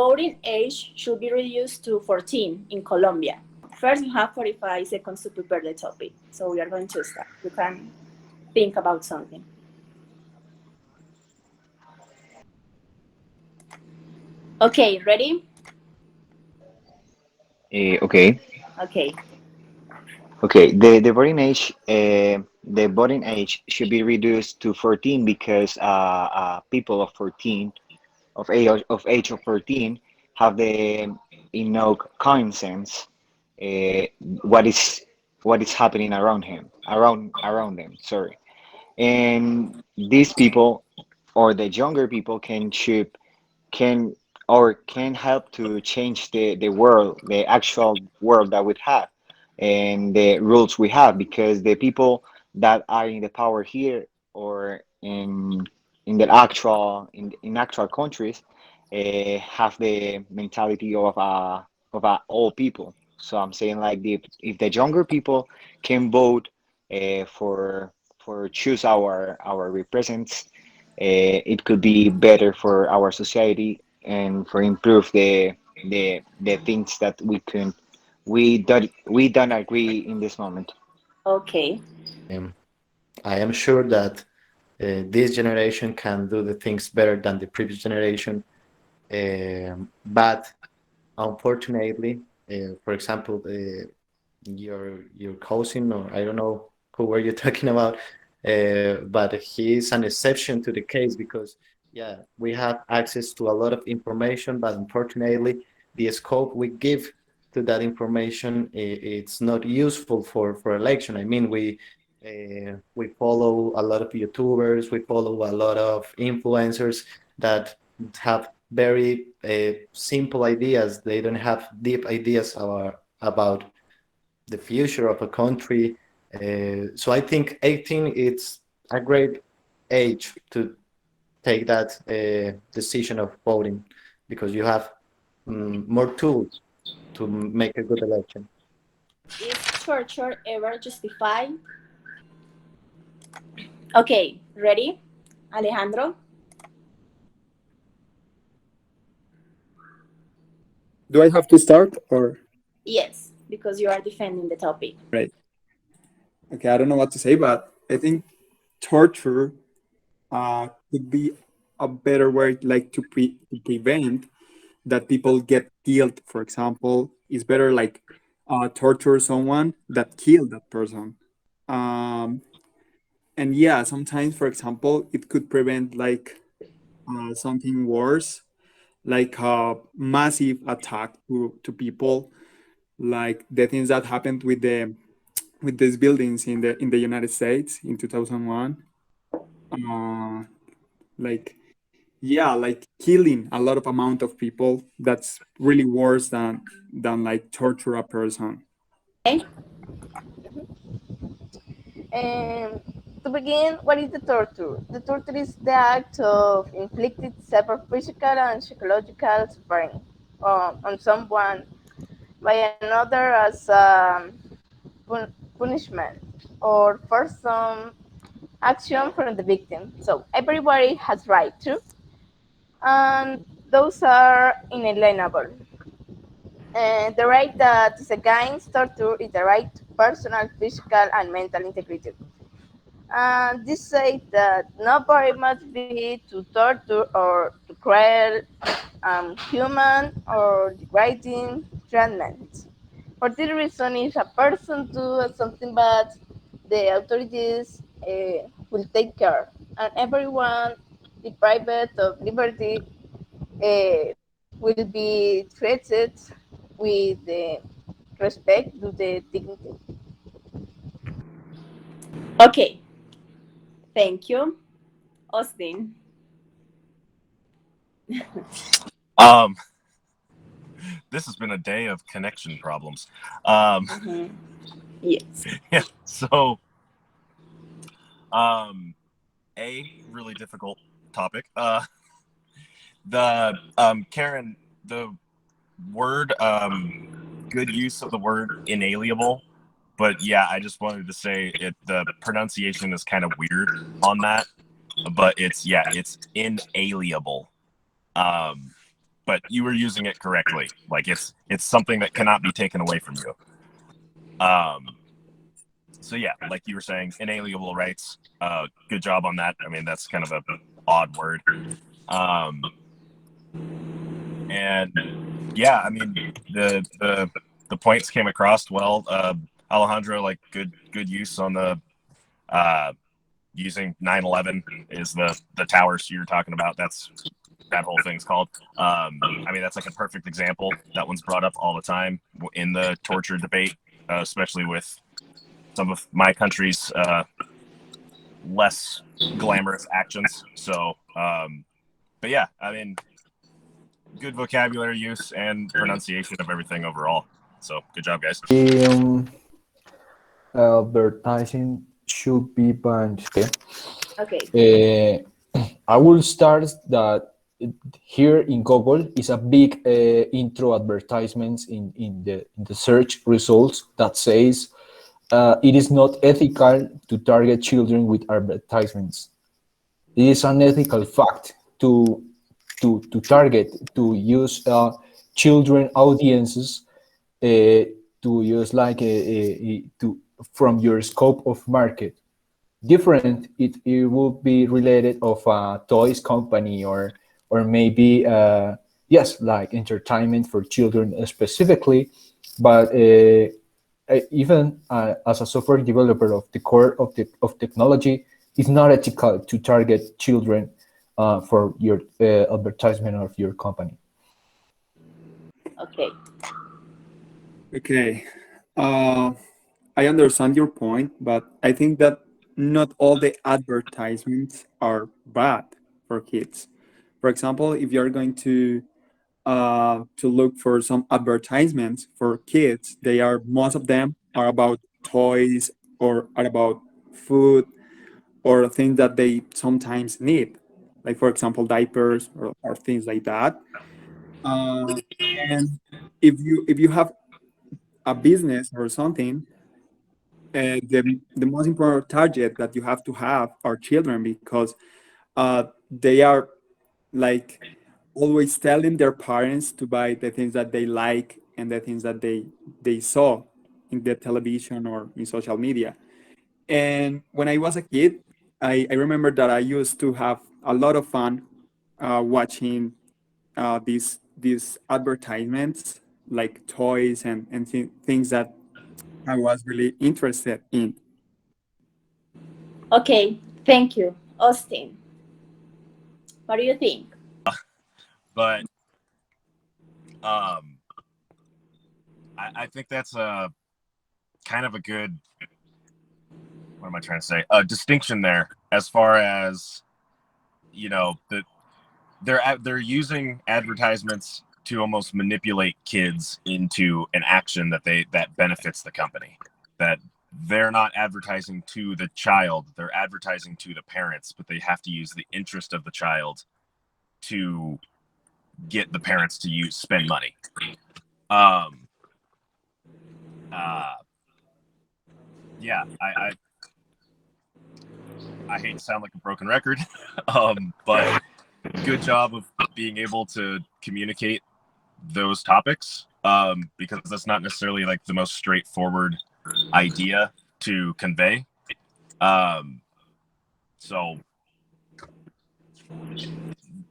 voting age should be reduced to 14 in Colombia. First, you have 45 seconds to prepare the topic. So we are going to start. You can think about something. Okay, ready? Okay. Okay. Okay. The voting age should be reduced to 14 because people of 14 of age of 14 have the common sense uh, what is what is happening around them. Sorry, and these people or the younger people can can help to change the world, the actual world that we have, and the rules we have, because the people that are in the power here or in the in actual countries have the mentality of a old people. So I'm saying like if the younger people can vote for choose our representatives, it could be better for our society and for improve the things that we don't agree in this moment. Okay. Um, I am sure that this generation can do the things better than the previous generation. But unfortunately, for example, your cousin, or I don't know who were you talking about, but he is an exception to the case because yeah, we have access to a lot of information, but unfortunately, the scope we give to that information it's not useful for election. I mean, we follow a lot of YouTubers, we follow a lot of influencers that have very simple ideas. They don't have deep ideas about the future of a country. So I think 18 it's a great age to take that decision of voting because you have more tools to make a good election. Is torture ever justified? Okay, ready? Alejandro? Do I have to start or? Yes, because you are defending the topic. Right. Okay, I don't know what to say, but I think torture could be a better word, like to prevent that people get killed. For example, it's better like torture someone that killed that person. Um, and yeah, sometimes, for example, it could prevent like something worse, like a massive attack to people, like the things that happened with these buildings in the United States in 2001. Uh, like yeah, like killing a lot of amount of people. That's really worse than like torture a person. Okay. Um, to begin, what is the torture? The torture is the act of inflicting severe physical and psychological suffering on someone by another as punishment or for some action from the victim. So everybody has right to, and those are inalienable. And the right that is against torture is the right to personal, physical, and mental integrity. And this says that nobody must be to torture or to cruel, human or degrading treatment. For this reason, if a person do something bad, the authorities will take care, and everyone deprived of liberty will be treated with the respect to the dignity. Okay, thank you. Austin. Um, this has been a day of connection problems. Mm-hmm. Yes. Yeah. So, um, really difficult topic. Karen, the word good use of the word inalienable, but yeah, I just wanted to say the pronunciation is kind of weird on that, but it's inalienable. Um, but you were using it correctly. Like it's something that cannot be taken away from you. So yeah, like you were saying, inalienable rights. Good job on that. I mean, that's kind of a odd word. And yeah, I mean, the points came across well. Alejandro, like good use on the using 9/11 is the towers you're talking about. That's that whole thing's called. I mean, that's like a perfect example. That one's brought up all the time in the torture debate, especially with some of my country's less glamorous actions. So, but yeah, I mean, good vocabulary use and pronunciation of everything overall. So, good job, guys. Advertising should be banned. Okay. Okay. I will start that here in Google is a big intro advertisements in the search results that says it is not ethical to target children with advertisements. It is an ethical fact to target, to use children audiences, to use like to from your scope of market. Different, it will be related of a toys company or maybe yes, like entertainment for children specifically, but even as a software developer of the core of technology, it's not ethical to target children for your advertisement of your company. Okay. Okay. I understand your point, but I think that not all the advertisements are bad for kids. For example, if you're going to look for some advertisements for kids, they are most of them are about toys or are about food or things that they sometimes need, like for example diapers or things like that. Uh, and if you have a business or something, the most important target that you have to have are children because they are like always telling their parents to buy the things that they like and the things that they saw in the television or in social media. And when I was a kid, I remember that I used to have a lot of fun watching these advertisements like toys and things that I was really interested in. Okay. Thank you, Austin. What do you think? But I think that's a kind of a good, what am I trying to say? A distinction there as far as, you know, that they're using advertisements to almost manipulate kids into an action that benefits the company. That they're not advertising to the child, they're advertising to the parents, but they have to use the interest of the child to get the parents to spend money. Yeah, I hate to sound like a broken record, but good job of being able to communicate those topics, because that's not necessarily like the most straightforward idea to convey. So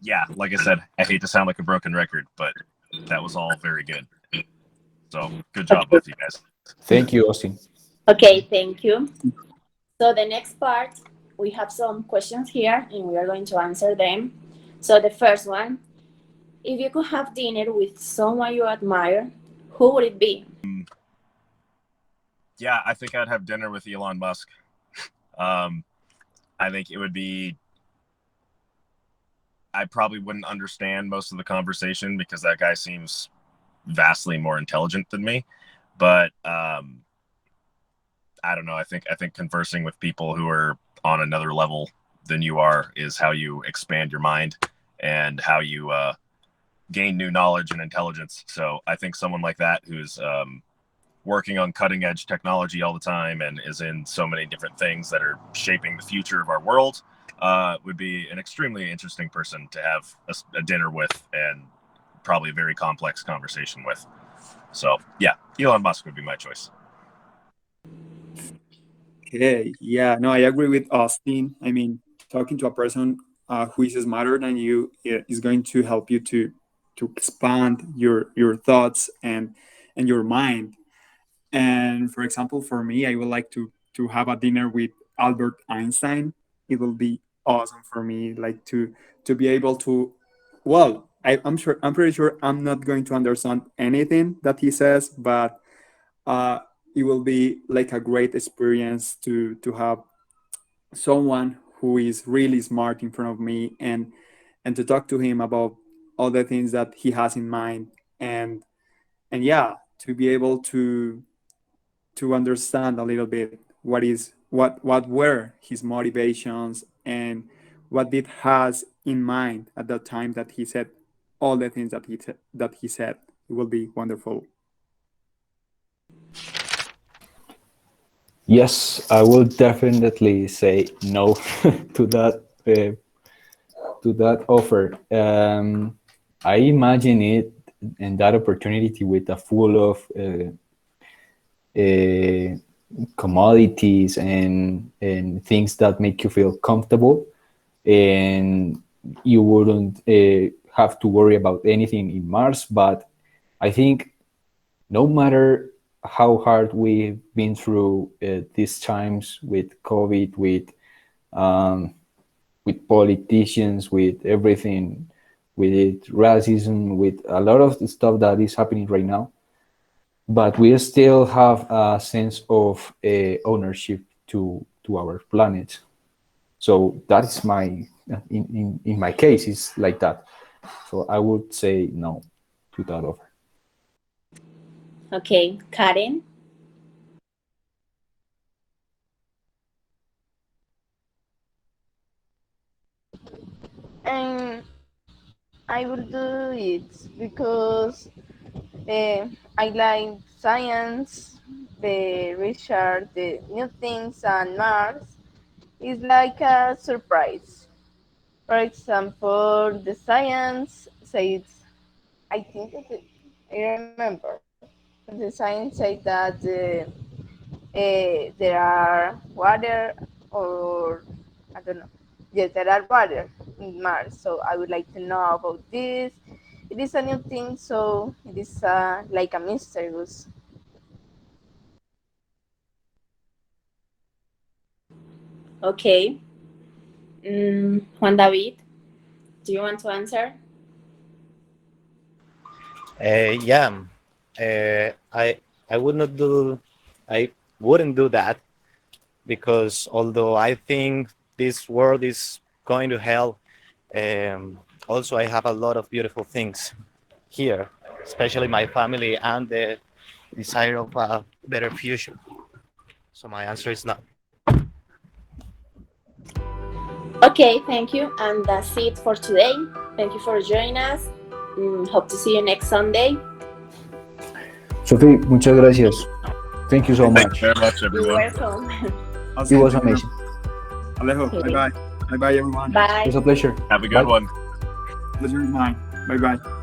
yeah, like I said, I hate to sound like a broken record, but that was all very good. So good job, both of you guys. Thank you, Austin. Okay, thank you. So the next part, we have some questions here and we are going to answer them. So the first one, if you could have dinner with someone you admire, who would it be? Yeah, I think I'd have dinner with Elon Musk. I think it would be, I probably wouldn't understand most of the conversation because that guy seems vastly more intelligent than me. But I don't know. I think conversing with people who are on another level than you are is how you expand your mind and how you gain new knowledge and intelligence. So I think someone like that who's working on cutting edge technology all the time and is in so many different things that are shaping the future of our world would be an extremely interesting person to have a dinner with and probably a very complex conversation with. So yeah, Elon Musk would be my choice. Okay, yeah, no, I agree with Austin. I mean, talking to a person who is smarter than you is going to help you to expand your thoughts and your mind. And for example, for me, I would like to have a dinner with Albert Einstein. It will be awesome for me, like to be able to. Well, I'm pretty sure I'm not going to understand anything that he says, but uh, it will be like a great experience to have someone who is really smart in front of me and to talk to him about all the things that he has in mind and yeah, to be able to understand a little bit what were his motivations and what did has in mind at the time that he said all the things that he said. It will be wonderful. Yes, I will definitely say no to that offer. I imagine it and that opportunity with a full of uh, commodities and things that make you feel comfortable, and you wouldn't have to worry about anything in Mars. But I think no matter how hard we've been through these times with COVID, with politicians, with everything, with racism, with a lot of the stuff that is happening right now, but we still have a sense of ownership to our planet. So that is my in my case, it's like that. So I would say no to that offer. Okay, Karen. And I will do it because I like science, the research, the new things, and Mars is like a surprise. For example, the science says, I think that I remember, the science said that there are water or I don't know. Yes, there are water in Mars. So I would like to know about this. It is a new thing, so it is like a mysterious. Okay. Juan David, do you want to answer? Yeah, I would not do, I wouldn't do that because although I think this world is going to hell, also I have a lot of beautiful things here, especially my family and the desire of a better future. So my answer is no. Okay, thank you. And that's it for today. Thank you for joining us. Hope to see you next Sunday. Sophie, muchas gracias. Thank you so Thank much. you very much, You're everyone. welcome. It was amazing. Alejo, Okay. bye bye. Bye bye, everyone. Bye. It was a pleasure. Have a good Bye. one. Pleasure is mine. Bye bye.